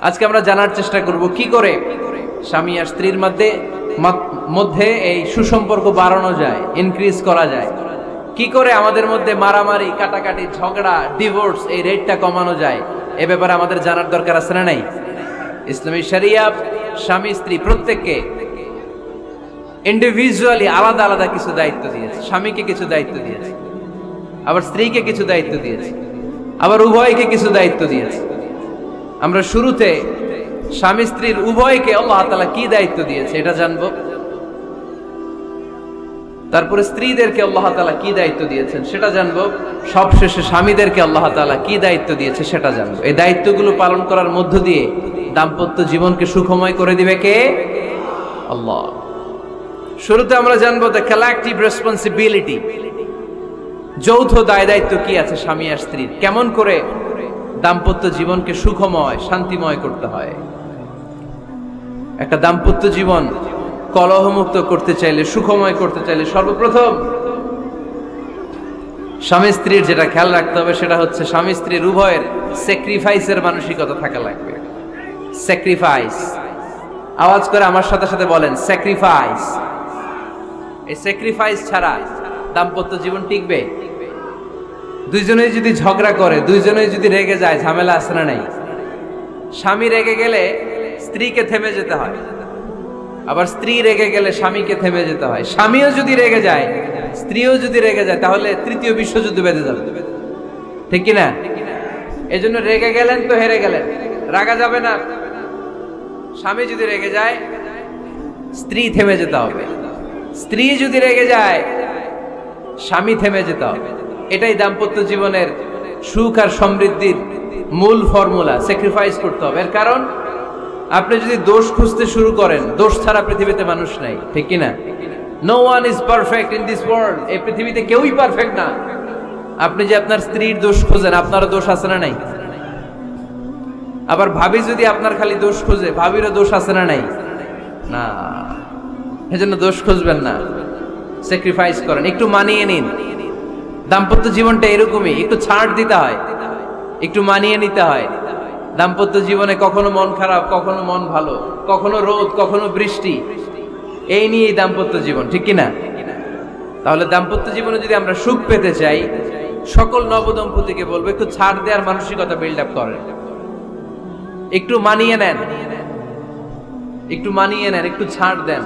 আজকে আমরা জানার চেষ্টা করব কি করে স্বামী আর স্ত্রীর মধ্যে এই সুসম্পর্ক বাড়ানো যায়, ইনক্রিজ করা যায়, কি করে আমাদের মধ্যে মারামারি, কাটাকাটি, ঝগড়া, ডিভোর্স এই রেটটা কমানো যায়। এ ব্যাপারে আমাদের জানার দরকার আছে না নাই? ইসলামী শরিয়া স্বামী স্ত্রী প্রত্যেককে ইন্ডিভিজুয়ালি আলাদা আলাদা কিছু দায়িত্ব দিয়েছে। স্বামীকে কিছু দায়িত্ব দিয়েছে, আবার স্ত্রীকে কিছু দায়িত্ব দিয়েছে, আবার উভয়কে কিছু দায়িত্ব দিয়েছে। আমরা শুরুতে স্বামী স্ত্রীর উভয়কে আল্লাহ তাআলা কি দায়িত্ব দিয়েছে এটা জানবো, তারপরে স্ত্রীদেরকে আল্লাহ তাআলা কি দায়িত্ব দিয়েছেন সেটা জানবো, সবশেষে স্বামীদেরকে আল্লাহ তাআলা কি দায়িত্ব দিয়েছে সেটা জানবো। এই দায়িত্বগুলো পালন করার মধ্য দিয়ে দাম্পত্য জীবনকে সুখময় করে দিবে কে? আল্লাহ। শুরুতে আমরা জানবো দ্য কালেকটিভ রেসপন্সিবিলিটি, যৌথ দায় দায়িত্ব কি আছে স্বামী আর স্ত্রীর, কেমন করে দাম্পত্য জীবনকে সুখময় শান্তিময় করতে হয়। একটা দাম্পত্য জীবন কলহমুক্ত করতে চাইলে, সুখময় করতে চাইলে সর্বপ্রথম স্বামী স্ত্রীর যেটা খেয়াল রাখতে হবে সেটা হচ্ছে স্বামী স্ত্রীর উভয়ের স্যাক্রিফাইসের মানসিকতা থাকা লাগবে। স্যাক্রিফাইস, আওয়াজ করে আমার সাথে সাথে বলেন স্যাক্রিফাইস। এই স্যাক্রিফাইস ছাড়া দাম্পত্য জীবন টিকবে? দুইজনেই যদি ঝগড়া করে, দুইজনেই যদি রেগে যায়, ঝামেলা আছে না নাই? স্বামী রেগে গেলে স্ত্রীকে থেমে যেতে হয়, আবার স্ত্রী রেগে গেলে স্বামীকে থেমে যেতে হয়। স্বামীও যদি রেগে যায়, স্ত্রীও যদি রেগে যায়, তাহলে তৃতীয় বিশ্বযুদ্ধ বেঁধে যাবে, ঠিক কিনা? এই জন্য রেগে গেলেন তো হেরে গেলেন, রাগা যাবে না। স্বামী যদি রেগে যায়, স্ত্রী থেমে যেতে হবে, স্ত্রী যদি রেগে যায়, স্বামী থেমে যেতে হবে। এটাই দাম্পত্য জীবনের সুখ আর সমৃদ্ধির মূল ফর্মুলা। স্যাক্রিফাইস করতে হবে। এর কারণ আপনি যদি দোষ খুঁজতে শুরু করেন, দোষ ছাড়া পৃথিবীতে মানুষ নাই, ঠিক কিনা? No one is perfect in this world. এই পৃথিবীতে কেউই পারফেক্ট না। আপনি যে আপনার স্ত্রীর দোষ খোঁজেন, আপনারও দোষ আছে না নাই? আবার ভাবি যদি আপনার খালি দোষ খোঁজে, ভাবিরও দোষ আছে না নাই? না, এজন্য দোষ খুঁজবেন না, স্যাক্রিফাইস করেন, একটু মানিয়ে নিন। দাম্পত্য জীবনটা এরকমই, একটু ছাড় দিতে হয়, একটু মানিয়ে নিতে হয়। দাম্পত্য জীবনে কখনো মন খারাপ, কখনো মন ভালো, কখনো রোদ, কখনো বৃষ্টি, এই নিয়েই দাম্পত্য জীবন, ঠিক কিনা? তাহলে দাম্পত্য জীবনে যদি আমরা সুখ পেতে চাই, সকল নবদম্পতিকে বলবো একটু ছাড় দেওয়ার মানসিকতা বিল্ড আপ করেন, একটু মানিয়ে নেন, একটু মানিয়ে নেন, একটু ছাড় দেন,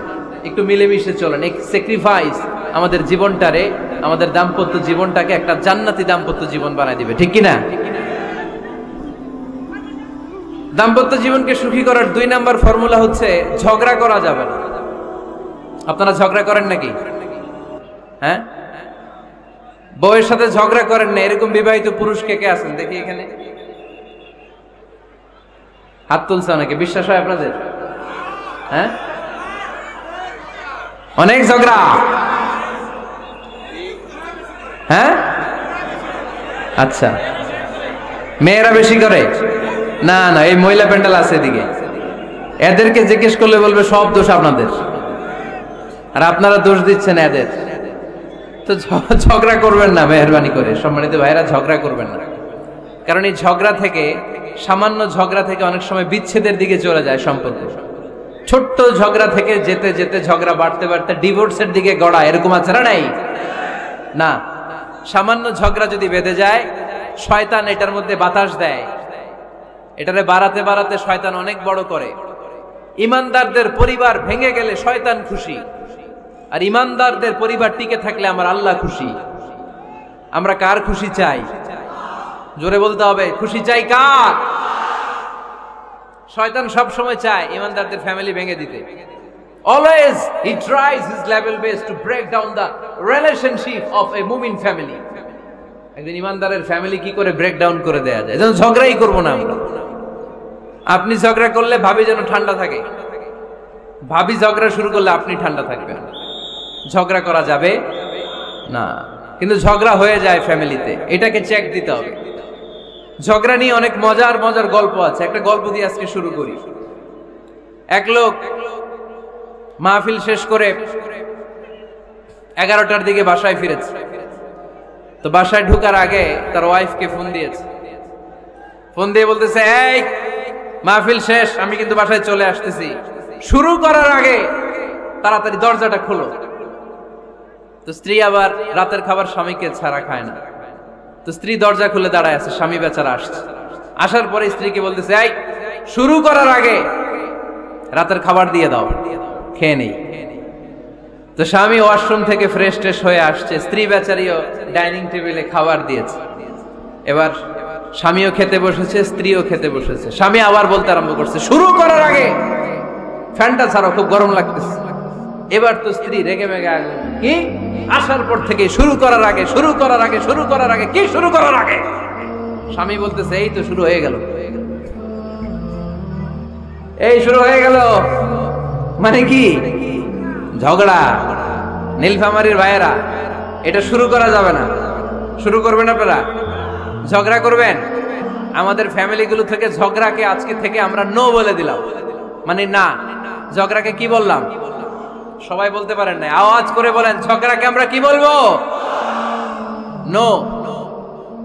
একটু মিলেমিশে চলেন। এক স্যাক্রিফাইস আমাদের জীবনটারে, আমাদের দাম্পত্য জীবনটাকে একটা জান্নাতি দাম্পত্য জীবন বানায় দিবে, ঠিক কিনা? দাম্পত্য জীবনকে সুখী করার 2 নাম্বার ফর্মুলা হচ্ছে ঝগড়া করা যাবে না। আপনারা ঝগড়া করেন নাকি? হ্যাঁ, বউয়ের সাথে ঝগড়া করেন না এরকম বিবাহিত পুরুষ কে কে আছেন দেখি এখানে? হাত তুলছে অনেকে। বিশ্বাস হয় আপনাদের? হ্যাঁ, অনেক ঝগড়া। হ্যাঁ, আচ্ছা, মেয়েরা বেশি করে? না না, এই মহিলা প্যান্ডেল আছে এদিকে, এদেরকে জিজ্ঞেস করলে বলবে সব দোষ আপনাদের, আর আপনারা দোষ দিচ্ছেন এদের। তো ঝগড়া করবেন না মেহরবানি করে, সম্মানিত ভাইরা, ঝগড়া করবেন না। কারণ এই ঝগড়া থেকে, সামান্য ঝগড়া থেকে অনেক সময় বিচ্ছেদের দিকে চলে যায় সম্পর্ক। ছোট্ট ঝগড়া থেকে যেতে যেতে ঝগড়া বাড়তে বাড়তে ডিভোর্সের দিকে গড়া, এরকম আছে না নাই? না, সামান্য ঝগড়া যদি বেঁধে যায়, শয়তান এটার মধ্যে বাতাস দেয়, এটারে বাড়াতে বাড়াতে শয়তান অনেক বড় করে। ইমানদারদের পরিবার ভেঙে গেলে শয়তান খুশি, আর ইমানদারদের পরিবার টিকে থাকলে আমার আল্লাহ খুশি। আমরা কার খুশি চাই? জোরে বলতে হবে, খুশি চাই কার? শয়তান সব সময় চায় ইমানদারদের ফ্যামিলি ভেঙে দিতে। Always he tries his level best to break down the relationship of a mu'min family. একজন ইমানদারের ফ্যামিলি কি করে ব্রেক ডাউন করে দেয়া যায়? যেন ঝগড়াই করবো না আমরা। আপনি ঝগড়া করলে ভাবি যেন ঠান্ডা থাকে, ভাবি ঝগড়া শুরু করলে আপনি ঠান্ডা থাকবেন। ঝগড়া করা যাবে না, কিন্তু ঝগড়া হয়ে যায় ফ্যামিলিতে, এটাকে চেক দিতে হবে। ঝগড়া নিয়ে অনেক মজার মজার গল্প আছে। একটা গল্প দিয়ে আজকে শুরু করি। এক লোক মাহফিল শেষ করে 11টার দিকে বাসায় ফিরেছে। তো বাসায় ঢোকার আগে তার ওয়াইফকে ফোন দিয়েছে। ফোন দিয়ে বলতেছে, এই মাহফিল শেষ, আমি কিন্তু বাসায় চলে আসতেছি, শুরু করার আগে তাড়াতাড়ি দরজাটা খোলো। তো স্ত্রী আবার রাতের খাবার স্বামীকে ছাড়া খায় না, তো স্ত্রী দরজা খুলে দাঁড়ায় আছে, স্বামী বেচারা আসছে। আসার পরে স্ত্রীকে বলতেছে, এই শুরু করার আগে রাতের খাবার দিয়ে দাও, খেয়ে নেই। তো স্বামী ওয়াশরুম থেকে ফ্রেশ ট্রেশ হয়ে আসছে, স্ত্রী বেচারিও ডাইনিং টেবিলে খাবার দিয়েছে। এবার স্বামীও খেতে বসেছে, স্ত্রীও খেতে বসেছে। স্বামী আবার বলতে আরম্ভ করছে, শুরু করার আগে ফ্যানটা ছাড়ো, খুব গরম লাগতেছে। এবার তো স্ত্রী রেগে মেগে আগুন, কি আসার পর থেকে শুরু করার আগে, শুরু করার আগে, শুরু করার আগে, কি শুরু করার আগে? স্বামী বলতেছে, এই তো শুরু হয়ে গেল, এই শুরু হয়ে গেল। মানে কি? ঝগড়া। নীলফামারীর ভাইয়েরা, এটা শুরু করা যাবে না। শুরু করবেন আপনারা? ঝগড়া করবেন? আমাদের ফ্যামিলিগুলো থেকে ঝগড়াকে আজকে থেকে আমরা নো বলে দিলাম। মানে না, ঝগড়াকে কি বললাম? সবাই বলতে পারেন না, আওয়াজ করে বলেন, ঝগড়াকে আমরা কি বলবো? নো।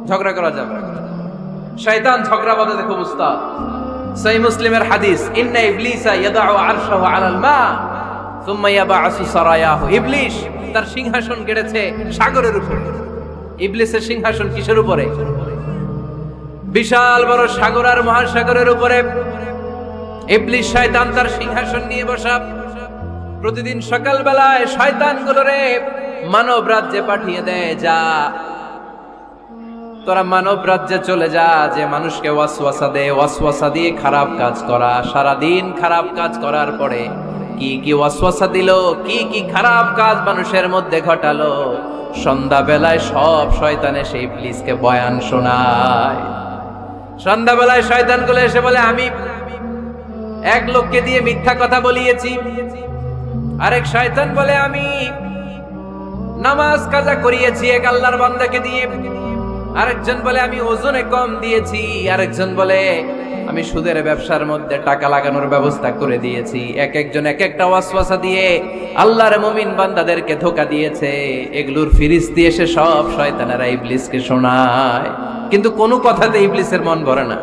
ঝগড়া করা যাবে না। শয়তান ঝগড়া বাঁধাতে খুব উস্তাদ। সহিহ মুসলিমের হাদিস, ইন্না ইবলিসা ইয়াদাউ আরশাহু আলাল মা সুম্মা ইয়াবআসু সারায়াহু। ইবলিস তার সিংহাসন গেড়েছে সাগরের উপরে। ইবলিসের সিংহাসন কিসের উপরে? বিশাল বড় সাগর আর মহাসাগরের উপরে ইবলিস শয়তান তার সিংহাসন নিয়ে বসা। প্রতিদিন সকাল বেলায় শয়তানগুলোরে মানব রাজ্যে পাঠিয়ে দেয়, যা তোরা মানব রাজ্যে চলে যা, যে মানুষকে ওয়াসওয়াসা দেয়, ওয়াসওয়াসা দিয়ে খারাপ কাজ করা। সারাদিন খারাপ কাজ করার পরে কি কি ওয়াসওয়াসা দিল, কি কি খারাপ কাজ মানুষের মধ্যে ঘটালো, সন্ধ্যা বেলায় সব শয়তানে সেই ইবলিসকে বয়ান শোনায়। সন্ধ্যা বেলায় শয়তানগুলো এসে বলে, আমি এক লোককে দিয়ে মিথ্যা কথা বলিয়েছি। আরেক শয়তান বলে, আমি নামাজ কাজা করিয়েছি এক আল্লাহর বান্দাকে দিয়ে। আরেকজন বলে, আমি ওজনে কম দিয়েছি। আরেকজন বলে, আমি সুদের ব্যবসার মধ্যে টাকা লাগানোর ব্যবস্থা করে দিয়েছি। এক একজন এক একটা ওয়াসওয়াসা দিয়ে আল্লাহর মুমিন বান্দাদেরকে ধোঁকা দিয়েছে। এগুলোর ফিরিস্তি এসে সব শয়তানেরা ইবলিসকে শোনায়, কিন্তু কোনো কথাতে ইবলিসের মন ভরে না।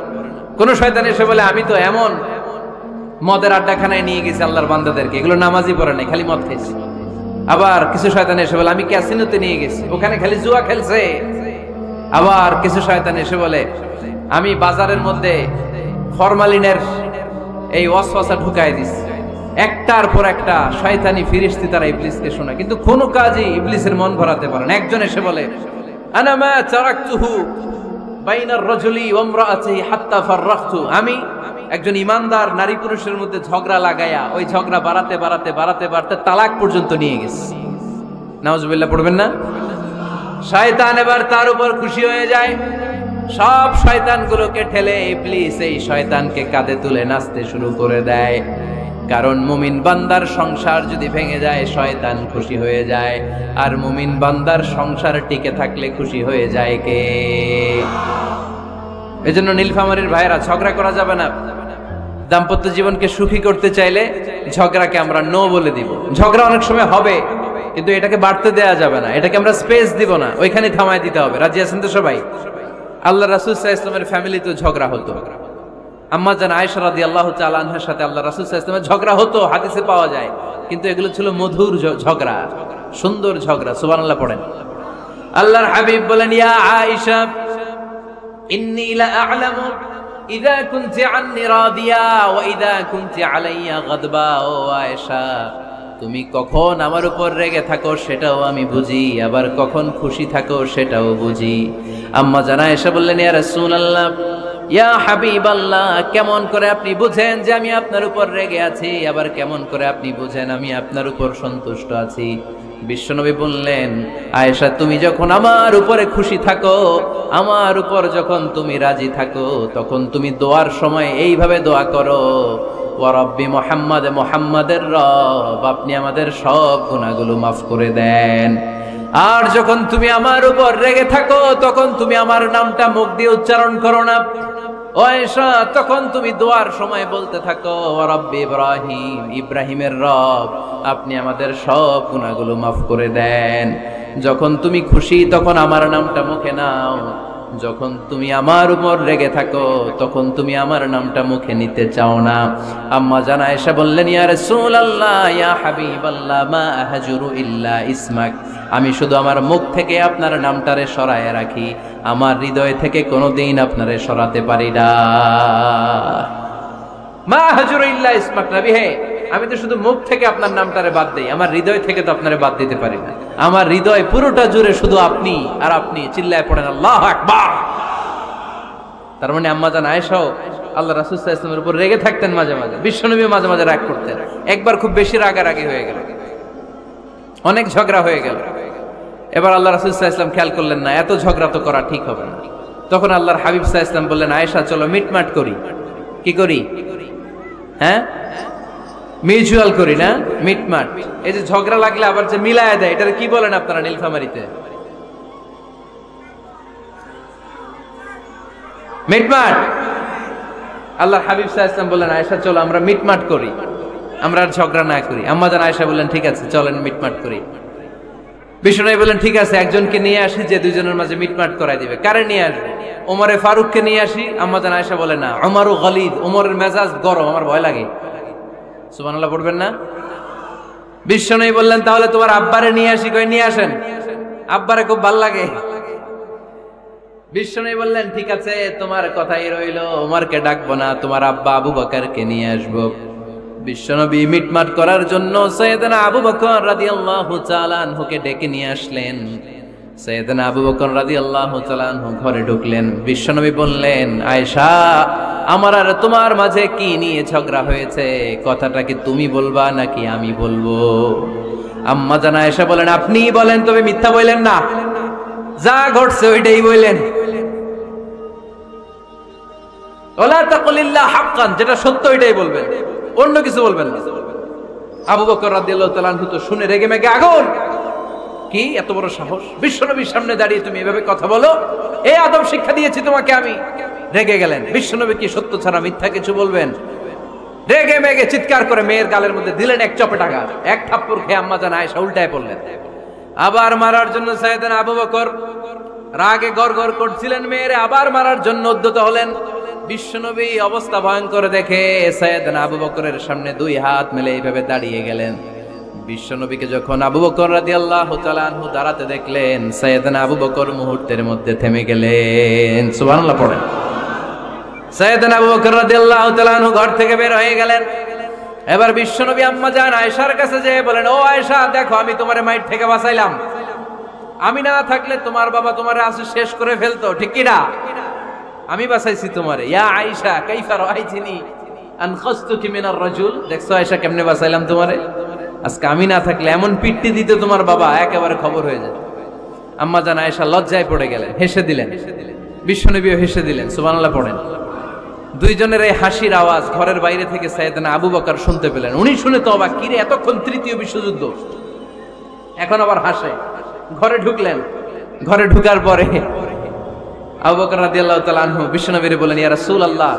কোন শয়তান এসে বলে, আমি তো এমন মদের আড্ডাখানায় নিয়ে গেছি আল্লাহর বান্দাদেরকে, এগুলো নামাজই পড়ে নাই, খালি মদ খেয়েছে। আবার কিছু শয়তান এসে বলে, আমি ক্যাসিনোতে নিয়ে গেছি, ওখানে খালি জুয়া খেলছে। আবার কিছু শয়তান এসে বলে, আমি বাজারের মধ্যে ফরমালিনের এই ওয়াসওয়াসা ঢুকায় দিছি। একটার পর একটা শয়তানি ফিরিস্তি তারা ইবলিসকে শোনায়, কিন্তু কোনো কাজই ইবলিসের মন ভরাতে পারে না। একজন এসে বলে, আনা মা তারাকতুহু বাইনার রাজুলি ওয়া ইমরাআতিহি হাত্তা ফাররাখতু। আমি একজন ইমানদার নারী পুরুষের মধ্যে ঝগড়া লাগায়া ওই ঝগড়া বাড়াতে বাড়াতে বাড়াতে বাড়াতে তালাক পর্যন্ত নিয়ে গেছি। নাউজুবিল্লাহ পড়বেন না? শয়তান এবার তার উপর খুশি হয়ে যায়। সব শয়তানগুলোকে ঠেলে ইবলিস এই শয়তানকে কাঁধে তুলে নাচতে শুরু করে দেয়। কারণ মুমিন বান্দার সংসার যদি ভেঙে যায় শয়তান খুশি হয়ে যায়, আর মুমিন বান্দার সংসার টিকে থাকলে খুশি হয়ে যায় কে? এজন্য নীলফামারীর ভাইরা, ঝগড়া করা যাবে না। দাম্পত্য জীবনকে সুখী করতে চাইলে ঝগড়াকে আমরা নো বলে দিব। ঝগড়া অনেক সময় হবে, কিন্তু এটাকে বাড়তে দেয়া যাবে না, এটাকে আমরা স্পেস দিব না, ওইখানে থামায় দিতে হবে। রাজি আছেন তো সবাই? আল্লাহ রাসূল সাল্লাল্লাহু আলাইহি ওয়াসাল্লামের ফ্যামিলিতে ঝগড়া হতো। আম্মা জান আয়েশা রাদিয়াল্লাহু তাআলা আনহার সাথে আল্লাহ রাসূল সাল্লাল্লাহু আলাইহি ওয়াসাল্লামের ঝগড়া হতো, হাদিসে পাওয়া যায়। কিন্তু এগুলো ছিল মধুর ঝগড়া, সুন্দর ঝগড়া। সুবহানাল্লাহ পড়েন। আল্লাহর হাবিব বলেন, ইয়া আয়েশা ইন্নী লা আ'লামু ইযা কুনতি আন্নী রাদিয়া ওয়া ইযা কুনতি আলাইয়া গাদবা। ও আয়েশা, তুমি কখন আমার উপর রেগে থাকো সেটাও আমি বুঝি, আবার কখন খুশি থাকো সেটাও বুঝি। আম্মা জান আয়েশা বললেন, ইয়া রাসূলুল্লাহ, ইয়া হাবিবাল্লাহ, কেমন করে আপনি বুঝেন যে আমি আপনার উপর রেগে আছি, আবার কেমন করে আপনি বুঝেন আমি আপনার উপর সন্তুষ্ট আছি? বিশ্বনবী বললেন, আয়েশা, তুমি যখন আমার উপরে খুশি থাকো, আমার উপর যখন তুমি রাজি থাকো, তখন তুমি দোয়ার সময় এইভাবে দোয়া করো, ওয়া রাব্বি মুহাম্মাদ, মুহাম্মাদের রব, আপনি আমাদের সব গুনাহগুলো মাফ করে দেন। আর যখন তুমি আমার উপর রেগে থাকো, তখন তুমি আমার নামটা মুখ দিয়ে উচ্চারণ করো না। ও আয়েশা, তখন তুমি দোয়ার সময় বলতে থাকো, ওয়া রাব্বি ইব্রাহিম, ইব্রাহিমের রব, আপনি আমাদের সব গুনাহগুলো মাফ করে দেন। যখন তুমি খুশি তখন আমার নামটা মুখে নাও, যখন তুমি আমার উপর রেগে থাকো তখন তুমি আমার নামটা মুখে নিতে চাও না। আম্মা জান আয়েশা বললেন, ইয়া রাসূলুল্লাহ ইয়া হাবিবাল্লাহ মা আহজুরু ইল্লা ইসমাক, আমি শুধু আমার মুখ থেকে আপনার নামটারে সরায় রাখি, আমার হৃদয় থেকে কোনোদিন আপনারে সরাতে পারি না। মা আহজুরু ইল্লা ইসমাক, নবী হে, আমি তো শুধু মুখ থেকে আপনার নামটারে বাদ দেই, আমার হৃদয় থেকে তো আপনারে বাদ দিতে পারি না। আমার হৃদয় পুরোটা জুড়ে শুধু আপনি আর আপনি। চিল্লায় পড়েন আল্লাহু আকবার। তার মানে আম্মা জান আয়েশাও আল্লাহ রাসূল সাল্লাল্লাহু আলাইহি ওয়াসাল্লামের উপর রেগে থাকতেন মাঝে মাঝে, বিশ্বনবী মাঝে মাঝে রাগ করতেন। একবার খুব বেশি রাগারাগি হয়ে গেল, অনেক ঝগড়া হয়ে গেল। এবার আল্লাহ রাসূল সাল্লাল্লাহু আলাইহি ওয়াসাল্লাম খেয়াল করলেন না, এত ঝগড়া তো করা ঠিক হবে না। তখন আল্লাহর হাবিব সাল্লাল্লাহু আলাইহি ওয়াসাল্লাম বললেন, আয়েশা চলো মিটমাট করি। কি করি? হ্যাঁ, মিউচুয়াল করি না, মিটমাট। এই যে ঝগড়া লাগলে আবার যে মিলায় দেয়, এটার কি বলেন আপনারা নীলফামারীতে? মিটমাট। আল্লাহর হাবিব সাল্লাল্লাহু আলাইহি ওয়াসাল্লাম বললেন, আয়েশা চলো আমরা মিটমাট করি, আমরা আর ঝগড়া না করি। আম্মা জান আয়েশা বললেন, ঠিক আছে চলেন মিটমাট করি। বিশ্বনবী বললেন, ঠিক আছে একজনকে নিয়ে আসি যে দুইজনের মাঝে মিটমাট করাই দিবে। কারে নিয়ে আসবে? ওমরে ফারুককে নিয়ে আসি। আম্মা জান আয়েশা বলে, না, ওমরও গলিদ, ওমরের মেজাজ গরম, আমার ভয় লাগে। সুবহানাল্লাহ পড়বেন না? বিশ্বনবী বললেন, তাহলে তোমার আব্বারে নিয়ে আসি। কই নিয়ে আসেন, আব্বারে খুব ভাল লাগে। বিশ্বনবী বললেন, ঠিক আছে তোমার কথাই রইলো, ওমরকে ডাকবো না, তোমার আব্বা আবু বকরকে নিয়ে আসবো। বিশ্বনবী মিটমাট করার জন্য সাইয়েদনা আবু বকর রাদিয়াল্লাহু তাআলা আনহুকে ডেকে নিয়ে আসলেন। সাইয়েদনা আবু বকর রাদিয়াল্লাহু তাআলা আনহু ঘরে ঢুকলেন। বিশ্বনবী বললেন, আয়েশা আমার আর তোমার মাঝে কি নিয়ে ঝগড়া হয়েছে, কথাটা কি তুমি বলবা নাকি আমি বলবো? আম্মা জান আয়েশা বলেন, আপনিই বলেন, তবে মিথ্যা বললেন না, যা ঘটছে ওইটাই বললেন। ওয়ালা তাকুলিল্লাহ হাক্কান, যেটা সত্য ওইটাই বলবেন, অন্য কিছু বলবেন না। আবু বকর রাদিয়াল্লাহু তাআলা আনহু তো শুনে রেগে মেগে আগুন। কি এত বড় সাহস, বিশ্বনবীর সামনে দাঁড়িয়ে তুমি এভাবে কথা বলো? এই আদব শিক্ষা দিয়েছি তোমাকে আমি। রেগে গেলেন। বিশ্বনবী কি সত্য ছাড়া মিথ্যা কিছু বলবেন? রেগে মেগে চিৎকার করে মেয়ের গালের মধ্যে দিলেন এক চপেটাঘাত। এক থাপ্পড় খেয়ে আম্মা জান আয়েশা উল্টায় পড়লেন। আবার মারার জন্য সাইয়েদনা আবু বকর রাগে গড়গড় করছিলেন, মেয়েরে আবার মারার জন্য উদ্যত হলেন। বিশ্বনবী অবস্থা ভয়ঙ্কর দেখে সাইয়েদনা আবু বকরের সামনে দুই হাত মেলে এইভাবে দাঁড়িয়ে গেলেন। বিশ্বনবীকে যখন আবু বকর রাদিয়াল্লাহু তাআলা আনহু দাঁড়াতে দেখলেন, সাইয়েদনা আবু বকর মুহূর্তের মধ্যে থেমে গেলেন। সুবহানাল্লাহ পড়েন। সাইয়েদনা আবু বকর রাদিয়াল্লাহু তাআলা আনহু ঘর থেকে বের হয়ে গেলেন। এবার বিশ্বনবী আম্মা জান আয়েশার কাছে যেয়ে বলেন, ও আয়েশা দেখো, আমি তোমারে মাইর থেকে বাঁচাইলাম, আমি না থাকলে তোমার বাবা তোমারে আসে শেষ করে ফেলতো, ঠিক কি না? আমি বাঁচাইছি তোমারে। ইয়া আয়েশা কাইফা রাআইতিনি আনখাসতুকি মিনার রাজুল, দেখছো আয়েশা কেমনে বাঁচাইলাম তোমারে? আজকে আমি না থাকলে এমন পিট্টি দিতে তোমার বাবা, একেবারে খবর হয়ে যায়। আম্মা জান আয়েশা লজ্জায় পড়ে গেলেন, হেসে দিলেন। বিশ্বনবীও হেসে দিলেন। সুবহানাল্লাহ পড়েন। দুইজনের এই হাসির আওয়াজ ঘরের বাইরে থেকে সাইয়েদনা আবু বকর শুনতে পেলেন। উনি শুনে তো অবাক, কিরে এতক্ষণ তৃতীয় বিশ্বযুদ্ধ, এখন আবার হাসে। ঘরে ঢুকলেন। ঘরে ঢুকার পরে আবু বকর রাদিয়াল্লাহু তাআলা আনহু বিশ্বনবীরে বলেন, ইয়া রাসূলুল্লাহ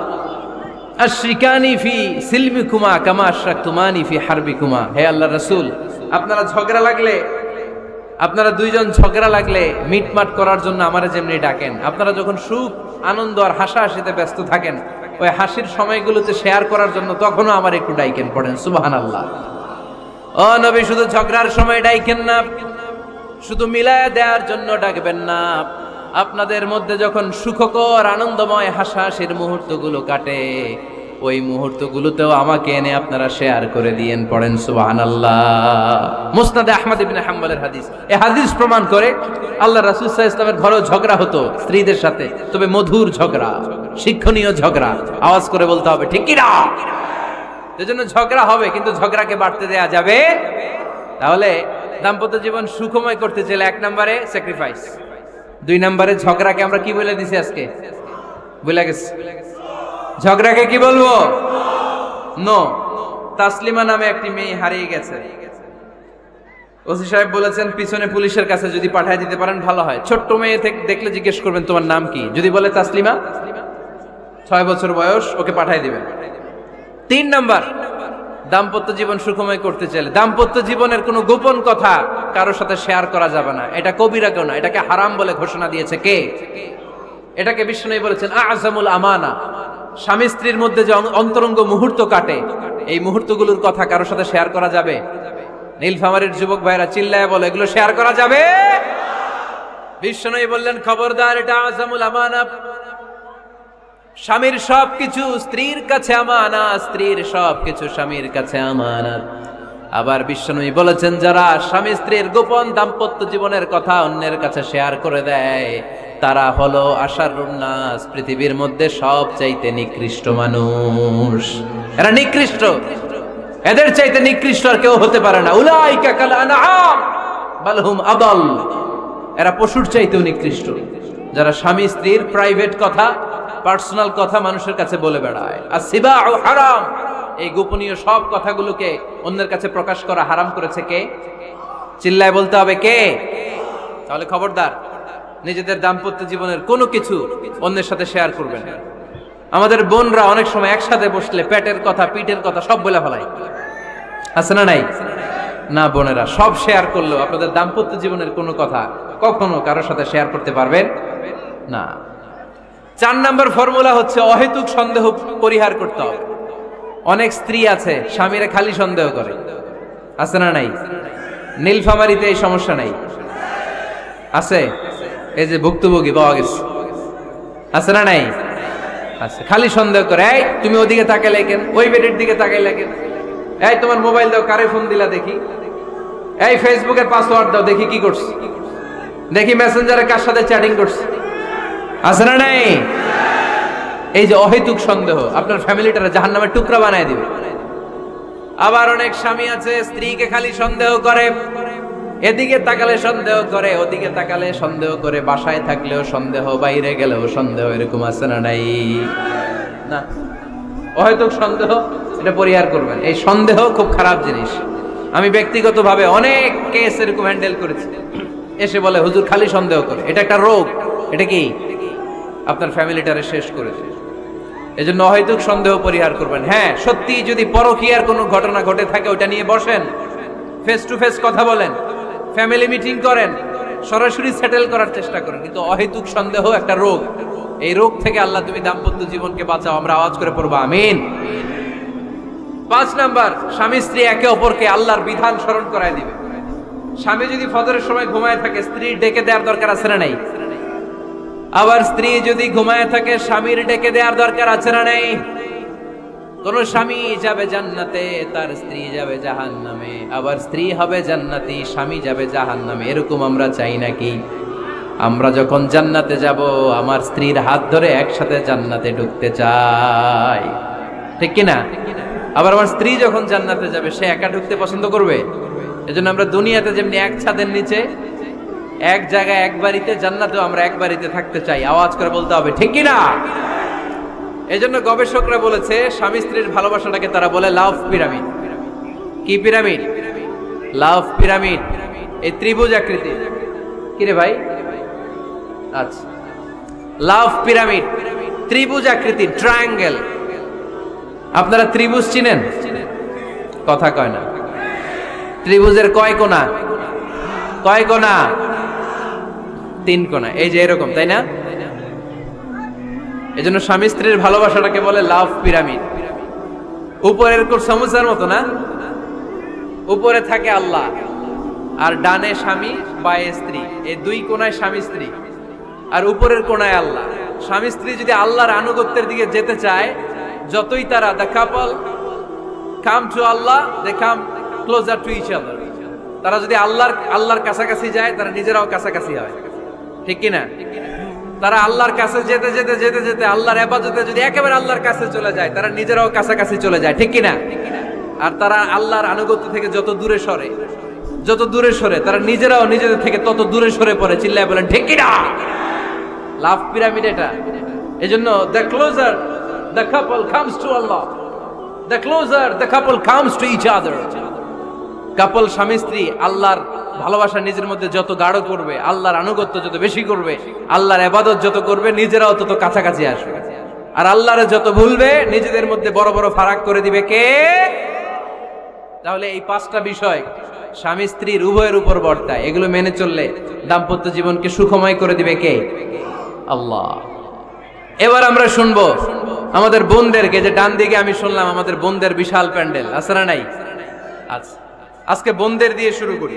আশরিকানি ফি সিলমিকুমা কামা আশরাকতুমানি ফি হারবিকুমা। হে আল্লাহর রাসূল, আপনারা দুইজন ঝগড়া লাগলে মিটমাট করার জন্য আমারে যেমনি ডাকেন, আপনারা যখন সুখ আনন্দ আর হাসাহাসিতে ব্যস্ত থাকেন, ওই হাসির সময়গুলোতে শেয়ার করার জন্য তখনও আমার একটু ডাইকেন। পড়েন সুবহানাল্লাহ। ও নবী, শুধু ঝগড়ার সময় ডাইকেন না, শুধু মিলায়া দেওয়ার জন্য ডাকবেন না। আপনাদের মধ্যে যখন সুখকর আনন্দময় হাসাহাসির মুহূর্তগুলো কাটে, ওই মুহূর্তগুলোতেও আমাকে এনে আপনারা শেয়ার করে দিয়েন। পড়েন সুবহানাল্লাহ। মুসনাদে আহমদ ইবনে হাম্বলের হাদিস। এই হাদিস প্রমাণ করে আল্লাহ রাসূল সাল্লাল্লাহু আলাইহি ওয়াসাল্লামের ঘরেও ঝগড়া হতো স্ত্রীদের সাথে, তবে মধুর ঝগড়া, শিক্ষণীয় ঝগড়া। আওয়াজ করে বলতে হবে, ঠিক কি না? এজন্য ঝগড়া হবে, কিন্তু ঝগড়াকে বাড়তে দেয়া যাবে। তাহলে দাম্পত্য জীবন সুখময় করতে চাইলে 1 নম্বরে স্যাক্রিফাইস, 2 নম্বরে ঝগড়াকে আমরা কি বলে দিছি আজকে? ভুলে গেছি। ঝগড়াকে কি বলবো? নো। তাসলিমা নামে একটি মেয়ে হারিয়ে গেছে। ওসি সাহেব বলেছেন পিছনে পুলিশের কাছে যদি পাঠিয়ে দিতে পারেন ভালো হয়। ছোট্ট মেয়ে থেকে দেখলে জিজ্ঞেস করবেন তোমার নাম কি, যদি বলে তাসলিমা, 6 বছর বয়স, ওকে পাঠিয়ে দিবেন। 3 নাম্বার, দাম্পত্য জীবন সুখময় করতে চাইলে দাম্পত্য জীবনের কোনো গোপন কথা কারোর সাথে শেয়ার করা যাবে না। এটা কবিরা গুনাহ, এটাকে হারাম বলে ঘোষণা দিয়েছে কে? এটাকে বিষ্ণু বলেছেন আযমুল আমানা। স্বামী স্ত্রীর মধ্যে যে অন্তরঙ্গ মুহূর্ত কাটে, এই মুহূর্তগুলোর কথা কারোর সাথে শেয়ার করা যাবে? নীলফামারীর যুবক ভাইরা চিল্লায় বলে, এগুলো শেয়ার করা যাবে? বিষ্ণু বললেন, খবরদার, এটা আযমুল আমানা। স্বামীর সবকিছু স্ত্রীর কাছে আমানত, স্ত্রীর সবকিছু স্বামীর কাছে আমানত। আবার বিষ্ণু বলেছেন, যারা স্বামী স্ত্রীর গোপন দাম্পত্য জীবনের কথা অন্যের কাছে শেয়ার করে দেয়, তারা হলো আশারুন নাস, পৃথিবীর মধ্যে সবচাইতে নিকৃষ্ট মানুষ। এরা নিকৃষ্ট, এদের চাইতে নিকৃষ্ট আর কেউ হতে পারে না। উলাইকা কাল আনআম বাল হুম আদাল। এরা পশুর চাইতেও নিকৃষ্ট, যারা স্বামী স্ত্রীর প্রাইভেট কথা, পার্সোনাল কথা মানুষের কাছে বলে বেড়ায়। আসিবাউ হারাম, এই গোপনীয় সব কথাগুলোকে অন্যের কাছে প্রকাশ করা হারাম করেছে কে? চিল্লায় বলতে হবে কে? তাহলে খবরদার, নিজেদের দাম্পত্য জীবনের কোনো কিছু অন্যের সাথে শেয়ার করবেন না। আমাদের বোনরা অনেক সময় একসাথে বসলে পেটের কথা, পিঠের কথা সব বলে ফেলায়, আছে না নাই? না বোনেরা, সব শেয়ার করলেও আপনাদের দাম্পত্য জীবনের কোনো কথা কখনো কারোর সাথে শেয়ার করতে পারবেন না। 4 নম্বর ফর্মুলা হচ্ছে অহেতুক সন্দেহ পরিহার করতে হবে। অনেক স্ত্রী আছে স্বামীরা খালি সন্দেহ করে, আছে না নাই? নীলফামারীতে এই সমস্যা নাই? আছে? এই যে ভুক্তভোগী পাওয়া গেছে, আছে না নাই? আছে, খালি সন্দেহ করে। এই তুমি ওদিকে তাকাইলে কেন, ওই বেডের দিকে তাকাইলে কেন, এই তোমার মোবাইল দাও, কারে ফোন দিলা দেখি, এই ফেসবুকের পাসওয়ার্ড দাও দেখি কি করছে, দেখি মেসেঞ্জারে কার সাথে চ্যাটিং করছে, আছে না নাই? এই যে অহেতুক সন্দেহ আপনার ফ্যামিলিটারে জাহান্নামের টুকরা বানায় দিবে। আবার অনেক স্বামী আছে স্ত্রীকে খালি সন্দেহ করে, এদিকে তাকালে সন্দেহ করে, ওদিকে তাকালে সন্দেহ করে, বাসায় থাকলেও সন্দেহ, বাইরে গেলেও সন্দেহ, এরকম আছে না নাই? না, অহেতুক সন্দেহ এটা পরিহার করবেন। এই সন্দেহ খুব খারাপ জিনিস। আমি ব্যক্তিগতভাবে অনেক কেস এরকম হ্যান্ডেল করেছি। এসে বলে হুজুর খালি সন্দেহ করে, এটা একটা রোগ। এটা কি? আপনার ফ্যামিলিটারে শেষ করে দেয়। এজন্য অহেতুক সন্দেহ পরিহার করবেন। হ্যাঁ, সত্যি যদি পরকীয়ার কোনো ঘটনা ঘটে থাকে ওটা নিয়ে বসেন, ফেস টু ফেস কথা বলেন, ফ্যামিলি মিটিং করেন, সরাসরি সেটেল করার চেষ্টা করেন। কিন্তু অহেতুক সন্দেহ একটা রোগ। এই রোগ থেকে আল্লাহ তুমি দাম্পত্য জীবনকে বাঁচাও। আমরা আওয়াজ করে পড়বো আমিন। 5 নাম্বার, স্বামী স্ত্রী একে অপরকে আল্লাহর বিধান স্মরণ করায় দিবে। স্বামী যদি ফজরের সময় ঘুমায় থাকে, স্ত্রীর ডেকে দেওয়ার দরকার আছে না নাই? আবার স্ত্রী যদি ঘুমায় থাকে, স্বামীর ডেকে দেওয়ার দরকার আছে না নাই? কোন স্বামী যাবে জান্নাতে, তার স্ত্রী যাবে জাহান্নামে। আবার স্ত্রী হবে জান্নাতি, স্বামী যাবে জাহান্নামে। এরকম আমরা চাই নাকি? আমরা যখন জান্নাতে যাব, আমার স্ত্রীর হাত ধরে একসাথে জান্নাতে ঢুকতে চাই, ঠিক কিনা? আবার আমার স্ত্রী যখন জান্নাতে যাবে, সে একা ঢুকতে পছন্দ করবে? এজন্য আমরা দুনিয়াতে যেমনি এক ছাদের নিচে, এক জায়গায়, এক বাড়িতে, জান্নাতেও আমরা এক বাড়িতে থাকতে চাই। আওয়াজ করে বলতে হবে ঠিক কিনা? এজন্য গবেষকরা বলেছে, স্বামী স্ত্রীর ভালোবাসাটাকে তারা বলে লাভ পিরামিড। কি পিরামিড? লাভ পিরামিড। এই ত্রিভুজ আকৃতি। কিরে ভাই? আচ্ছা, লাভ পিরামিড, ত্রিভুজ আকৃতি, ট্রায়াঙ্গেল। আপনারা ত্রিভুজ চিনেন? কথা কয় না। ত্রিভুজের কয় কোণা? কয় কোণা? 3 কোণা। এই যে এরকম, তাই না? এজন্য স্বামী স্ত্রীর ভালোবাসাটাকে বলে লাভ পিরামিড। উপরের কোণ সমুচার মতো না? উপরে থাকে আল্লাহ, আর ডানে স্বামী, বায়ে স্ত্রী। এই 2 কোণায় স্বামী স্ত্রী, আর উপরের কোণায় আল্লাহ। স্বামী স্ত্রী যদি আল্লাহর আনুগত্যের দিকে যেতে চায়, যতই তারা, the couple come to Allah, they come closer to each other। তারা যদি আল্লাহর কাছাকাছি যায়, তারা নিজেরাও কাছাকাছি হয়, ঠিক কিনা? তারা আল্লাহর কাছে যেতে যেতে যেতে যেতে আল্লাহর ইবাদতে যদি একেবারে আল্লাহর কাছে চলে যায়, তারা নিজেরাও কাছাকাছি চলে যায়, ঠিক কিনা? আর তারা আল্লাহর আনুগত্য থেকে যত দূরে সরে, যত দূরে সরে, তারা নিজেরাও নিজেদের থেকে তত দূরে সরে পড়ে। চিল্লায় বলেন ঠিক কিনা? লাভ পিরামিড এটা। এজন্য the closer the couple comes to Allah, the closer the couple comes to each other। কাপল, স্বামী স্ত্রী আল্লাহর ভালোবাসা নিজের মধ্যে যত গাঢ় করবে, আল্লাহর আনুগত্য যত বেশি করবে, আল্লাহর ইবাদত যত করবে, নিজেরাও তত কাছাকাছি আসবে। আর আল্লাহরে যত ভুলবে, নিজেদের মধ্যে বড় বড় ফারাক করে দিবে কে? তাহলে এই 5টা বিষয় স্বামী স্ত্রীর উভয়ের উপর বর্তায়। এগুলো মেনে চললে দাম্পত্য জীবনকে সুখময় করে দিবে কে? আল্লাহ। এবার আমরা শুনবো আমাদের বোনদেরকে, যে ডান দিকে আমি শুনলাম আমাদের বোনদের বিশাল প্যান্ডেল আছে না নাই? আচ্ছা, আজকে বোনদের দিয়ে শুরু করি।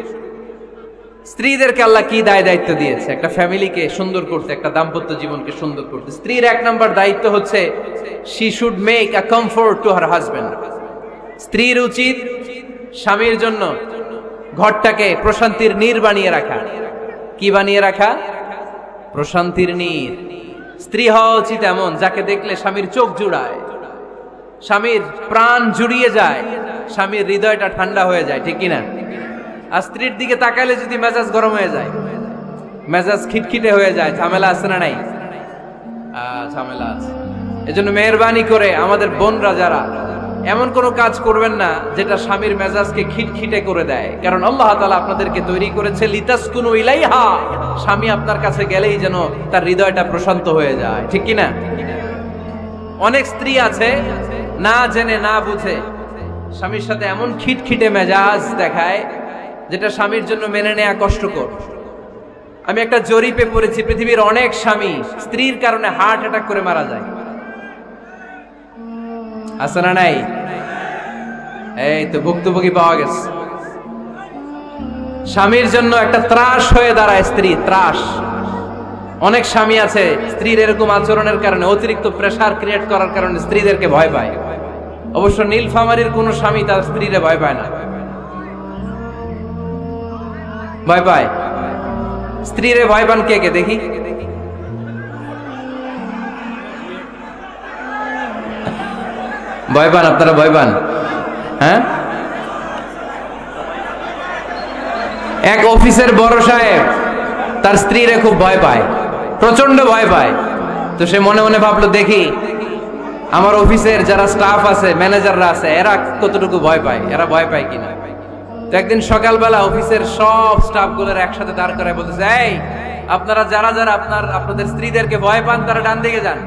স্ত্রীদেরকে আল্লাহ কি দায়িত্ব দিয়েছে একটা ফ্যামিলিকে সুন্দর করতে, একটা দাম্পত্য জীবনকে সুন্দর করতে। স্ত্রীর 1 নম্বর দায়িত্ব হচ্ছে she should make a comfort to her husband। স্ত্রীর উচিত স্বামীর জন্য ঘরটাকে প্রশান্তির নীড় বানিয়ে রাখা। কি বানিয়ে রাখা? প্রশান্তির নীড়। স্ত্রী হওয়া উচিত এমন যাকে দেখলে স্বামীর চোখ জুড়ায়, স্বামীর প্রাণ জুড়িয়ে যায়, স্বামীর হৃদয়টা ঠান্ডা হয়ে যায়, ঠিক কিনা? আর স্ত্রীর দিকে তাকালে যদি মেজাজ গরম হয়ে যায়, মেজাজ খিটখিটে হয়ে যায়, ঝামেলা আছে না নাই? ঝামেলা আছে। এজন্য মেহেরবানি করে আমাদের বোনরা যারা এমন কোন কাজ করবেন না যেটা স্বামীর মেজাজকে খিটখিটে করে দেয়, কারণ আল্লাহ তাআলা আপনাদেরকে তৈরি করেছে লিতাসকুনু ইলাইহা, স্বামী আপনার কাছে গেলেই যেন তার হৃদয়টা প্রশান্ত হয়ে যায়, ঠিক কিনা? অনেক স্ত্রী আছে না জেনে না বুঝে স্বামীর সাথে এমন খিটখিটে মেজাজ দেখায় যেটা স্বামীর জন্য মেনে নেওয়া কষ্টকর। আমি একটা জরিপে পড়েছি, পৃথিবীর অনেক স্বামী স্ত্রীর কারণে হার্ট অ্যাটাক করে মারা যায়। আছে না নাই? এই তো ভুক্তভোগী পাওয়া গেছে। স্বামীর জন্য একটা ত্রাস হয়ে দাঁড়ায় স্ত্রী, ত্রাস। অনেক স্বামী আছে স্ত্রীর এরকম আচরণের কারণে, অতিরিক্ত প্রেসার ক্রিয়েট করার কারণে স্ত্রীদেরকে ভয় পায়। অবশ্য নীলফামারীর কোন স্বামী তার স্ত্রীরে ভয় পায় না। ভয় পায়? স্ত্রীরে ভয় পান কে কে দেখি? ভয় পান আপনারা? ভয় পান? হ্যাঁ, এক অফিসের বড় সাহেব তার স্ত্রীরে খুব ভয় পায়, প্রচন্ড ভয় পায়। তো সে মনে মনে ভাবলো, দেখি আমার অফিসের যারা স্টাফ আছে, ম্যানেজাররা আছে, এরা কতটুকু ভয় পায়, এরা ভয় পায় কিনা। তো একদিন সকালবেলা অফিসের সব স্টাফ গুলোর একসাথে দাঁড় করায় বলতেছে, এই আপনারা যারা যারা আপনাদের স্ত্রীদেরকে ভয় পান তারা ডান দিকে যান,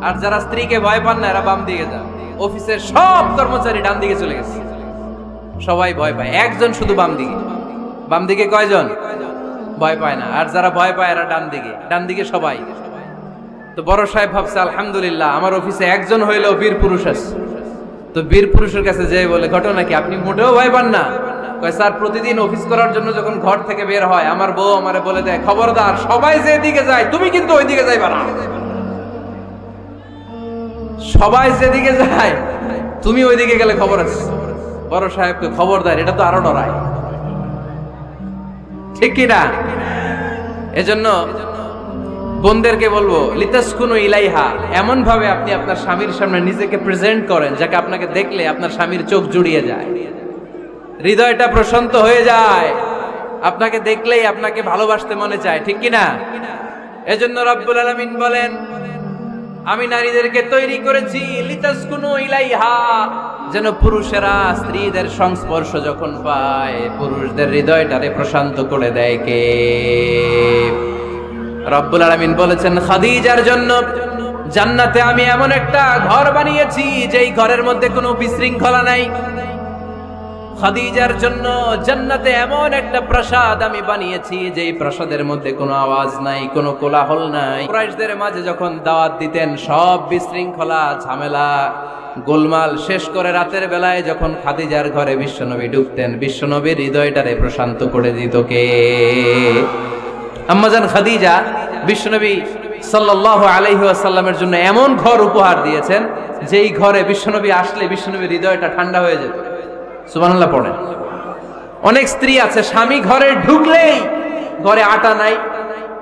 আর যারা স্ত্রীকে ভয় পান না এরা বাম দিকে যান। অফিসের সব কর্মচারী ডান দিকে চলে গেছে, সবাই ভয় পায়, একজন শুধু বাম দিকে। বাম দিকে কয়জন? ভয় পায় না। আর যারা ভয় পায় এরা ডান দিকে, ডান দিকে সবাই। তো বড় সাহেব ভাবছে, আলহামদুলিল্লাহ আমার অফিসে একজন হইলেও বীর পুরুষ আছে। তো বীর পুরুষের কাছে যেয়ে বলে, ঘটনা কি, আপনি মোটেও ভয় পান না? কয়, স্যার প্রতিদিন অফিস করার জন্য যখন ঘর থেকে বের হয় আমার বউ আমারে বলে দেয়, খবরদার সবাই যেদিকে যায় তুমি কিন্তু ওই দিকে যাইবা না, সবাই যেদিকে যায় তুমি ওইদিকে গেলে খবর আছে। বড় সাহেবকে খবরদার, এটা তো আরো ডরায়, ঠিক কিনা? এজন্য বোনদেরকে বলবো, লিতাসকুনু ইলাইহা, এমন ভাবে আপনি আপনার স্বামীর সামনে নিজেকে প্রেজেন্ট করেন যাকে আপনাকে দেখলে আপনার স্বামীর চোখ জুড়িয়ে যায়, হৃদয়টা প্রশান্ত হয়ে যায়, আপনাকে দেখলেই আপনাকে ভালোবাসতে মনে চায়, ঠিক কিনা? এজন্য রব্বুল আলামিন বলেন, আমি নারীদেরকে তৈরি করেছি লিতাসকুনু ইলাইহা, যেন পুরুষেরা স্ত্রীদের সংস্পর্শ যখন পায় পুরুষদের হৃদয়টারে প্রশান্ত করে দেয় কে? রব্বুল আলামিন বলেছেন, খাদিজার জন্য জান্নাতে আমি এমন একটা ঘর বানিয়েছি যেই ঘরের মধ্যে কোনো বিশৃঙ্খলা নাই। খাদিজার জন্য জান্নাতে এমন একটা প্রাসাদ আমি বানিয়েছি যেই প্রাসাদের মধ্যে কোনো আওয়াজ নাই, কোনো কোলাহল নাই। কুরাইশদের মাঝে যখন দাওয়াত দিতেন সব বিশৃঙ্খলা, ঝামেলা, গোলমাল শেষ করে রাতের বেলায় যখন খাদিজার ঘরে বিশ্বনবী ঢুকতেন, বিশ্বনবীর হৃদয়টারে প্রশান্ত করে দিত কে? আম্মাজান খাদিজা বিশ্বনবী সাল্লাল্লাহু আলাইহি ওয়াসাল্লামের জন্য এমন ঘর উপহার দিয়েছেন যেই ঘরে বিশ্বনবী আসলে বিশ্বনবীর হৃদয়টা ঠান্ডা হয়ে যেত। সুবহানাল্লাহ পড়েন। অনেক স্ত্রী আছে স্বামী ঘরে ঢুকলেই ঘরে আটা নাই,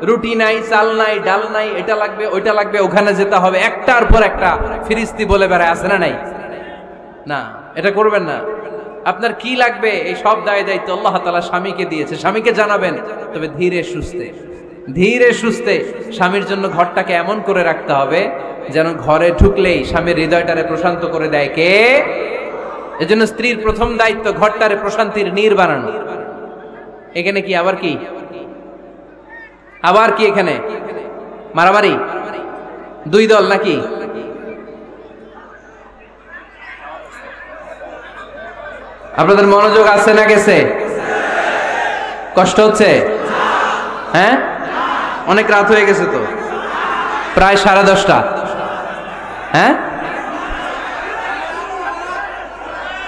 রুটি নাই, চাল নাই, ডাল নাই, এটা লাগবে ওইটা লাগবে, ওখানে যেতে হবে, একটার পর একটা ফিরিস্তি বলে বেড়ায়, আছে না নাই? না, এটা করবেন না। আপনার কি লাগবে এই সব দায়িত্ব আল্লাহ তাআলা স্বামীকে দিয়েছে, স্বামীকে জানাবেন, তবে ধীরে সুস্থে, ধীরে সুস্থে স্বামীর জন্য ঘরটাকে এমন করে রাখতে হবে যেন ঘরে ঢুকলেই স্বামীর হৃদয়টারে প্রশান্ত করে দেয় কে? এজন্য স্ত্রীর প্রথম দায়িত্ব ঘরটারে প্রশান্তির নীড় বানানো। এখানে কি আবার কি, আবার কি এখানে মারামারি? দুই দল নাকি? আপনাদের মনোযোগ আছে না গেছে? কষ্ট হচ্ছে? হ্যাঁ, অনেক রাত হয়ে গেছে তো। প্রায় 10:30। হ্যাঁ,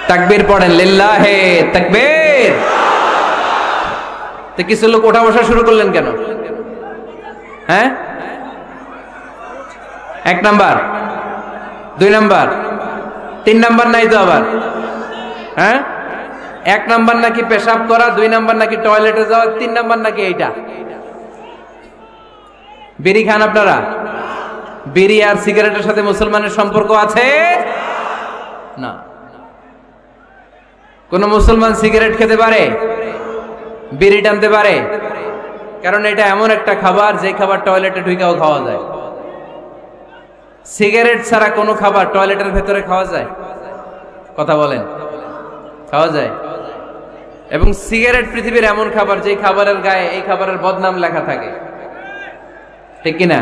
তাকবীর পড়েন, লিল্লাহে তাকবীর। তো কিছু লোক ওঠা বসা শুরু করলেন কেন? হ্যাঁ, 1 নাম্বার, 2 নাম্বার, 3 নাম্বার নাই তো আবার? হ্যাঁ, 1 নাম্বার নাকি পেশাব করা, 2 নাম্বার নাকি টয়লেটে যাওয়া, 3 নাম্বার নাকি এইটা। বিড়ি খান আপনারা? বিড়ি আর সিগারেটের সাথে মুসলমানের সম্পর্ক আছে না। কোন মুসলমান সিগারেট খেতে পারে, বিড়ি টানতে পারে? কারণ এটা এমন একটা খাবার যে খাবার টয়লেটে ঢুকেও খাওয়া যায়। সিগারেট ছাড়া কোনো খাবার টয়লেটের ভেতরে খাওয়া যায়? কথা বলেন, খাওয়া যায়? এবং সিগারেট পৃথিবীর এমন খাবার যে খাবারের গায়ে এই খাবারের বদনাম লেখা থাকে, ঠিক কিনা?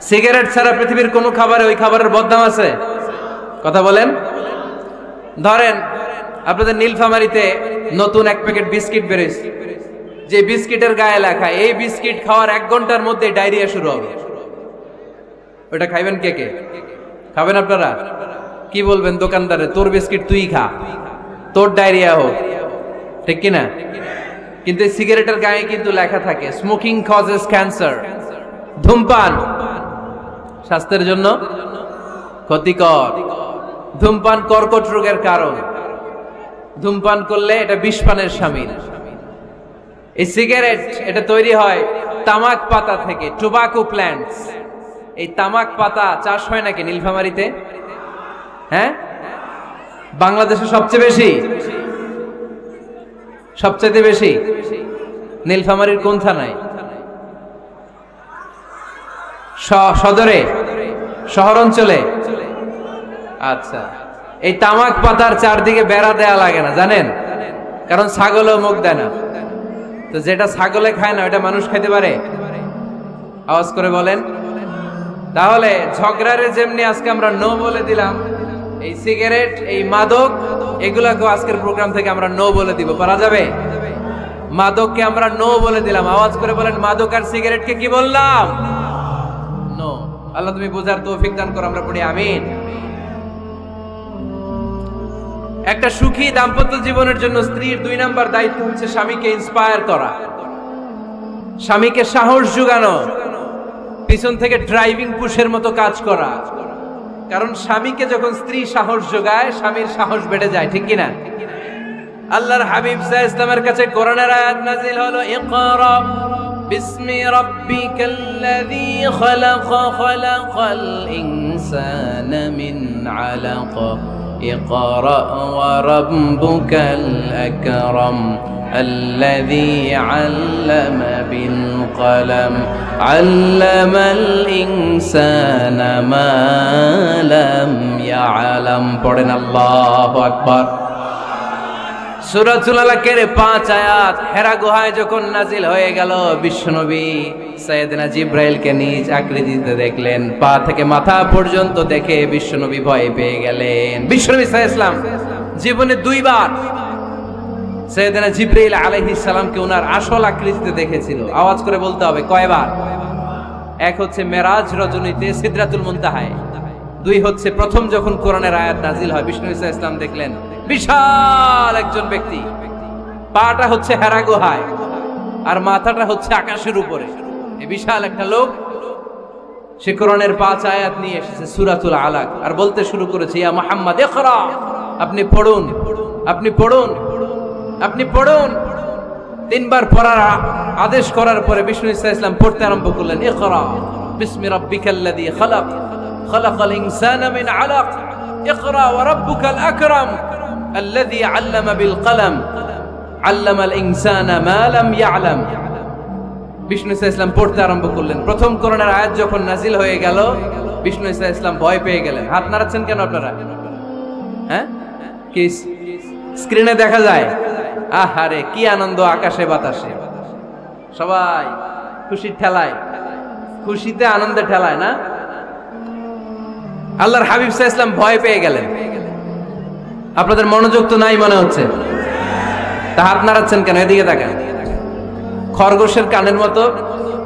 সিগারেট ছাড়া পৃথিবীর কোন খাবারে ওই খাবারের বদনাম আছে? কথা বলেন। ধরেন আপনাদের নীলফামারীতে নতুন 1 প্যাকেট বিস্কিট বেরিয়েছে, যে বিস্কিটের গায়ে লেখা এই বিস্কিট খাওয়ার 1 ঘন্টার মধ্যে ডায়রিয়া শুরু হবে। ওটা খাইবেন কে কে? খাবেন আপনারা? কি বলবেন দোকানদারে, তোর বিস্কিট তুই খা, তোর ডায়রিয়া হোক, ঠিক কিনা? কিন্তু সিগারেটের গায়ে কিন্তু লেখা থাকে স্মোকিং কজেস ক্যান্সার, ধূমপান স্বাস্থ্যের জন্য ক্ষতিকর, ধূমপান কর্কট রোগের কারণ, ধূমপান করলে এটা বিষপানের শামিল। এই সিগারেট এটা তৈরি হয় তামাক পাতা থেকে, টোবাকো প্ল্যান্টস। এই তামাক পাতা চাষ হয় নাকি নীলফামারীতে? হ্যাঁ, বাংলাদেশে সবচেয়ে বেশি, সবচেয়ে বেশি নীলফামারীর কোন থানায়? সদরে, শহর অঞ্চলে। আচ্ছা, এই তামাক পাতার চারদিকে বেড়া দেয়া লাগে না জানেন? কারণ ছাগলও মুখ দেয় না। তো যেটা ছাগলে খায় না ওটা মানুষ খেতে পারে? আওয়াজ করে বলেন। তাহলে ঝগড়ারে যেমনি আজকে আমরা নো বলে দিলাম, এই সিগারেট, এই মাদক, এগুলাকে আজকের প্রোগ্রাম থেকে আমরা নো বলে দিব। পারা যাবে? মাদককে আমরা নো বলে দিলাম। আওয়াজ করে বলেন, মাদক আর সিগারেটকে কি বললাম? নো। আল্লাহ তুমি বোঝার তৌফিক দান করো, আমরা পড়ি আমিন। একটা সুখী দাম্পত্য জীবনের জন্য স্ত্রীর 2 নাম্বার দায়িত্ব হচ্ছে স্বামীকে ইন্সপায়ার করা, স্বামীকে সাহস যোগানো, পিছন থেকে ড্রাইভিং পুশের মতো কাজ করা। কারণ স্বামীকে যখন স্ত্রী সাহস যোগায়, স্বামীর সাহস বেড়ে যায়, ঠিক কিনা? আল্লাহর হাবিব সাল্লাল্লাহু আলাইহি ওয়াসাল্লামের কাছে কোরআনের আয়াত নাযিল হলো, ইকরা বিসমি রাব্বিকাল্লাযী খালাক, খালাকাল ইনসানা মিন আলাক, ইকরা ওয়া রাব্বুকাল আকরাম الذي علم بالقلم علم الإنسان ما لم يعلم। পড়েন আল্লাহু আকবার। সূরাতুল আলাকের 5 আয়াত হেরা গুহায় যখন নাজিল হয়ে গেল, বিশ্বনবী সাইয়েদনা জিবরাইলকে নিজ আকৃতিতে দেখলেন। পা থেকে মাথা পর্যন্ত দেখে বিশ্বনবী ভয় পেয়ে গেলেন। বিশ্বনবী সাল্লাল্লাহু আলাইহি ওয়াসাল্লাম জীবনে 2 বার সাইয়েদনা জিবরাইল আলাইহিস সালামকে ওনার আসল আকৃতিতে দেখেছিল। আওয়াজ করে বলতে হবে কয়বার? 1 হচ্ছে মেরাজ রজনীতে সিদরাতুল মুনতাহায়, 2 হচ্ছে প্রথম যখন কোরআনের আয়াত নাজিল হয়, বিষ্ণু ইসা ইসলাম দেখলেন বিশাল একজন ব্যক্তি, পাটা হচ্ছে হেরা গুহায় আর মাথাটা হচ্ছে আকাশের উপরে। এই বিশাল একটা লোক, সে কোরআনের 5 আয়াত নিয়ে এসেছে সূরাতুল আলাক, আর বলতে শুরু করেছে, ইয়া মুহাম্মদ ইকরা, আপনি পড়ুন, আপনি পড়ুন, আপনি পড়ুন। 3 বার পড়ার আদেশ করার পরে বিষ্ণু ইসা ইসলাম পড়তে আরম্ভ করলেন, ইকরা বিসমি রাব্বিকাল্লাযী খালাক, খালাকাল ইনসানা মিন আলাক, ইকরা ওয়া রাব্বুকাল আকরাম আল্লাযী আল্লামা বিল কলম আল্লামাল ইনসানা মা লাম ইয়ালাম। বিষ্ণু ইসা ইসলাম পড়তে আরম্ভ করলেন। প্রথম কোরআনের আয়াত যখন নাজিল হয়ে গেল, বিষ্ণু ইসা ইসলাম ভয় পেয়ে গেলেন। হাত নাড়াচ্ছেন কেন আপনারা? হ্যাঁ, কি স্ক্রিনে দেখা যায়? আহারে কি আনন্দ, আকাশে বাতাসে সবাই খুশির ঠেলায়, খুশিতে আনন্দে ঠেলায় না? আল্লাহর হাবিব সাল্লাল্লাহু আলাইহি ওয়াসাল্লাম ভয় পেয়ে গেলেন। আপনাদের মনোযোগ তো নাই মনে হচ্ছে, তা হাত নাড়াচ্ছেন কেন? এদিকে তাকান। খরগোশের কানের মতো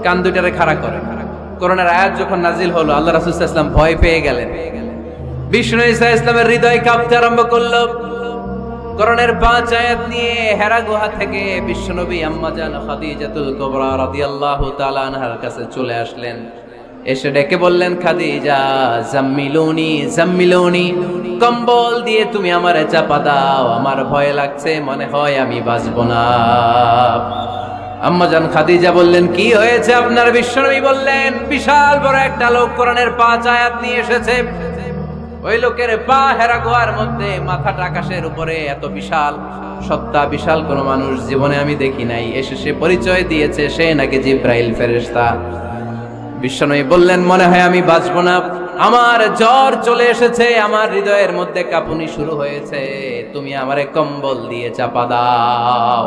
কান দুইটারে খাড়া করে, কোরআনের আয়াত যখন নাজিল হলো, আল্লাহ রাসূল সাল্লাল্লাহু আলাইহি ওয়াসাল্লাম ভয় পেয়ে গেলেন। বিষ্ণু নবী সাল্লাল্লাহু আলাইহি ওয়াসাল্লামের হৃদয় কাঁপতে আরম্ভ করলো। কোরআনের 5 আয়াত নিয়ে হেরা গুহা থেকে বিশ্বনবী আম্মা জান খাদিজাতুল কুবরা রাদিয়াল্লাহু তাআলা আনহার কাছে চলে আসলেন। এসে ডেকে বললেন, খাদিজা জাম্মিলুনি জাম্মিলুনি, কম্বল দিয়ে তুমি আমারে চাপা দাও, আমার ভয় লাগছে, মনে হয় আমি বাঁচবো না। আম্মা জান খাদিজা বললেন, কি হয়েছে আপনার? বিশ্বনবী বললেন, বিশাল বড় একটা লোক কোরআনের 5 আয়াত নিয়ে এসেছে। ওই লোকের পা হেরা গুহার মধ্যে, মাথাটা আকাশের উপরে, এত বিশাল সত্তা, বিশাল কোন মানুষ জীবনে আমি দেখি নাই। এসে সে পরিচয় দিয়েছে সে নাকি জিব্রাইল ফেরেশতা। বিশ্বনবী বললেন, মনে হয় আমি বাঁচবো না, আমার জ্বর চলে এসেছে, আমার হৃদয়ের মধ্যে কাঁপুনি শুরু হয়েছে, তুমি আমারে কম্বল দিয়ে চাপা দাও।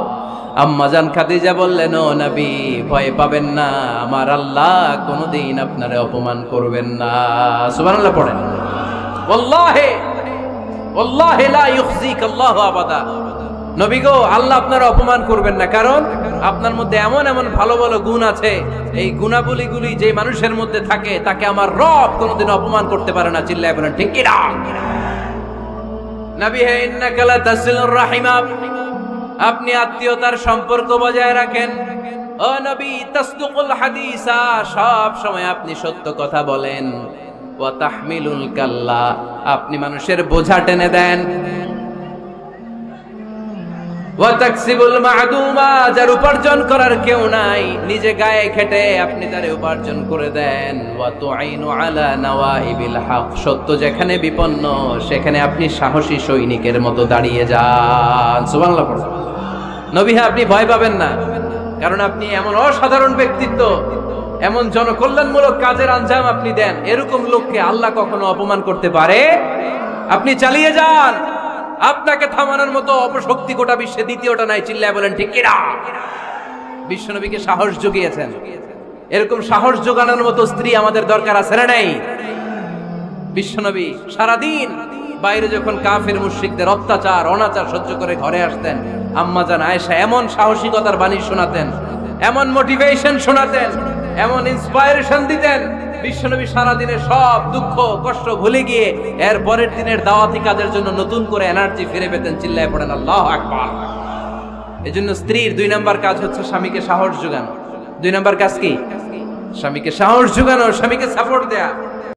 আম্মা জান খাদিজা বললেন, ও নবী ভয় পাবেন না, আমার আল্লাহ কোনোদিন আপনারে অপমান করবেন না। সুবহানাল্লাহ পড়েন। ওয়াল্লাহি ওয়াল্লাহি লা ইউখজিক আল্লাহু আবাদা। নবী গো, আল্লাহ আপনারা অপমান করবেন না, কারণ আপনার মধ্যে এমন এমন ভালো ভালো গুণ আছে, এই গুণাবলীগুলি যে মানুষের মধ্যে থাকে তাকে আমার রব কোনোদিন অপমান করতে পারে না। চিল্লায় বলেন ঠিক কি না? নবী হে, ইন্নাকা লা তাসিলুর রাহিমা, আপনি আত্মীয়তার সম্পর্ক বজায় রাখেন। ও নবী, তাসদুকুল হাদিসা, সব সময় আপনি সত্য কথা বলেন। ওয়া তাহমিলুল কাল্লা, আপনি মানুষের বোঝা টেনে দেন। ওয়া তাকসিবুল মা'দুমা, যার উপার্জন করার কেউ নাই, নিজে গায়ে খেটে আপনি তারে উপার্জন করে দেন। ওয়া তুআইনু আলা নাওয়াইবিল হক, সত্য যেখানে বিপন্ন সেখানে আপনি সাহসী সৈনিকের মতো দাঁড়িয়ে যান। সুবহানাল্লাহ। নবী হ্যাঁ, আপনি ভয় পাবেন না, কারণ আপনি এমন অসাধারণ ব্যক্তিত্ব, এমন জনকল্যাণমূলক কাজের আঞ্জাম আপনি দেন, এরকম লোককে আল্লাহ কখনো অপমান করতে পারে? আপনি চালিয়ে যান, আপনাকে থামানোর মতো অপশক্তি গোটা বিশ্বে দ্বিতীয়টা নাই। চিল্লায় বলেন ঠিক কি না? বিশ্বনবীকে সাহস জুগিয়েছেন, এরকম সাহস জোগানোর মতো স্ত্রী আমাদের দরকার আছে না নাই? বিশ্বনবী সারাদিন বাইরে যখন কাফের মুশরিকদের অত্যাচার অনাচার সহ্য করে ঘরে আসতেন, আম্মা জান আয়েশা এমন সাহসিকতার বাণী শোনাতেন, এমন মোটিভেশন শোনাতেন, এমন ইন্সপায়ারেশন দিতেন, বিশ্বনবী সারাদিনের সব দুঃখ কষ্ট ভুলে গিয়ে এর পরের দিনের দাওয়াতি কাজের জন্য নতুন করে এনার্জি ফিরে পেতেন। চিল্লায় পড়েন আল্লাহু আকবার। এজন্য স্ত্রীর 2 নাম্বার কাজ হচ্ছে স্বামীকে সাহস যোগানো। 2 নাম্বার কাজ কি? স্বামীকে সাহস যোগানো, স্বামীকে সাপোর্ট দেয়া।